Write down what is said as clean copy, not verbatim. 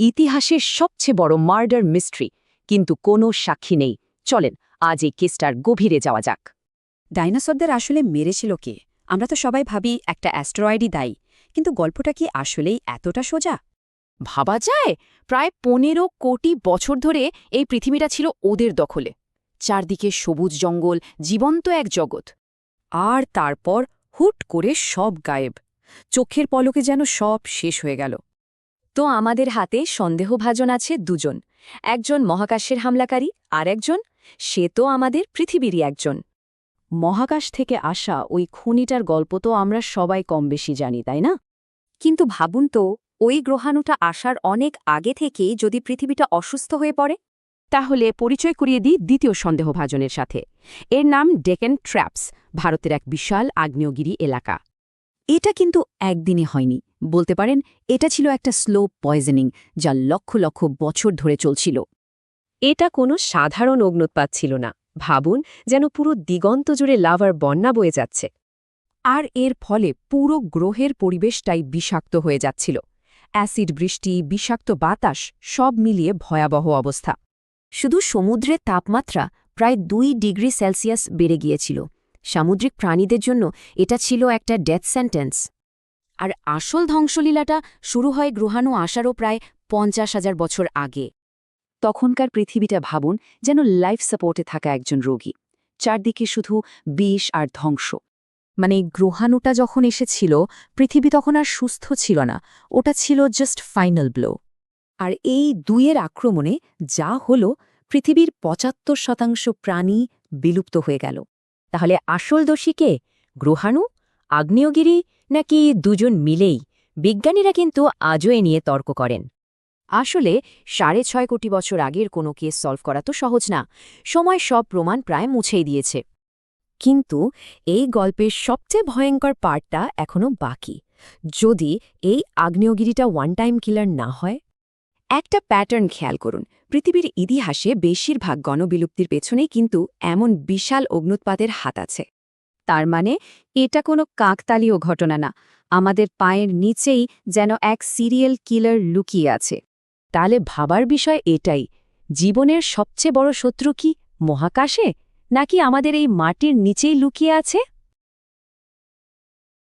ইতিহাসের সবচেয়ে বড় মার্ডার মিস্ট্রি, কিন্তু কোনো সাক্ষী নেই। চলেন আজ এই কেসটার গভীরে যাওয়া যাক। ডাইনোসরদের আসলে মেরেছিল কে? আমরা তো সবাই ভাবি একটা অ্যাস্টেরয়েডই দায়ী, কিন্তু গল্পটা কি আসলেই এতটা সোজা? ভাবা যায়, প্রায় ১৫ কোটি বছর ধরে এই পৃথিবীটা ছিল ওদের দখলে। চারদিকে সবুজ জঙ্গল, জীবন্ত এক জগৎ। আর তারপর হুট করে সব গায়েব, চোখের পলকে যেন সব শেষ হয়ে গেল। তো আমাদের হাতে সন্দেহভাজন আছে দুজন, একজন মহাকাশের হামলাকারী, আর একজন সে তো আমাদের পৃথিবীরই একজন। মহাকাশ থেকে আসা ওই খুনিটার গল্প তো আমরা সবাই কম বেশি জানি, তাই না? কিন্তু ভাবুন তো, ওই গ্রহাণুটা আসার অনেক আগে থেকেই যদি পৃথিবীটা অসুস্থ হয়ে পড়ে। তাহলে পরিচয় করিয়ে দিই দ্বিতীয় সন্দেহভাজনের সাথে। এর নাম ডেকেন ট্র্যাপস, ভারতের এক বিশাল আগ্নেয়গিরি এলাকা। এটা কিন্তু একদিনই হয়নি, বলতে পারেন এটা ছিল একটা স্লো পয়জনিং, যা লক্ষ লক্ষ বছর ধরে চলছিল। এটা কোনো সাধারণ অগ্নুৎপাত ছিল না, ভাবুন যেন পুরো দিগন্ত জুড়ে লাভার বন্যা বয়ে যাচ্ছে। আর এর ফলে পুরো গ্রহের পরিবেশটাই বিষাক্ত হয়ে যাচ্ছিল। অ্যাসিড বৃষ্টি, বিষাক্ত বাতাস, সব মিলিয়ে ভয়াবহ অবস্থা। শুধু সমুদ্রের তাপমাত্রা প্রায় 2 ডিগ্রি সেলসিয়াস বেড়ে গিয়েছিল। সামুদ্রিক প্রাণীদের জন্য এটা ছিল একটা ডেথ সেন্টেন্স। আর আসল ধ্বংসলীলাটা শুরু হয় গ্রহাণু আসারও প্রায় 50,000 বছর আগে। তখনকার পৃথিবীটা ভাবুন যেন লাইফ সাপোর্টে থাকা একজন রোগী, চারদিকে শুধু বিষ আর ধ্বংস। মানে গ্রহাণুটা যখন এসেছিল, পৃথিবী তখন আর সুস্থ ছিল না, ওটা ছিল জাস্ট ফাইনাল ব্লো। আর এই দুইয়ের আক্রমণে যা হলো, পৃথিবীর ৭৫% প্রাণী বিলুপ্ত হয়ে গেল। তাহলে আসল দোষী কে? গ্রহাণু, আগ্নেয়গিরি, নাকি দুজন মিলেই? বিজ্ঞানীরা কিন্তু আজও এ নিয়ে তর্ক করেন। আসলে ৬.৫ কোটি বছর আগের কোনো কেস সলভ করা তো সহজ না, সময় সব প্রমাণ প্রায় মুছেই দিয়েছে। কিন্তু এই গল্পের সবচেয়ে ভয়ঙ্কর পার্টটা এখনও বাকি। যদি এই আগ্নেয়গিরিটা ওয়ান টাইম কিলার না হয়। একটা প্যাটার্ন খেয়াল করুন, পৃথিবীর ইতিহাসে বেশিরভাগ গণবিলুপ্তির পেছনেই কিন্তু এমন বিশাল অগ্নুৎপাতের হাত আছে। তার মানে এটা কোনো কাকতালীয় ঘটনা না, আমাদের পায়ের নিচেই যেন এক সিরিয়াল কিলার লুকিয়ে আছে। তাহলে ভাবার বিষয় এটাই, জীবনের সবচেয়ে বড় শত্রু কি মহাকাশে, নাকি আমাদের এই মাটির নিচেই লুকিয়ে আছে?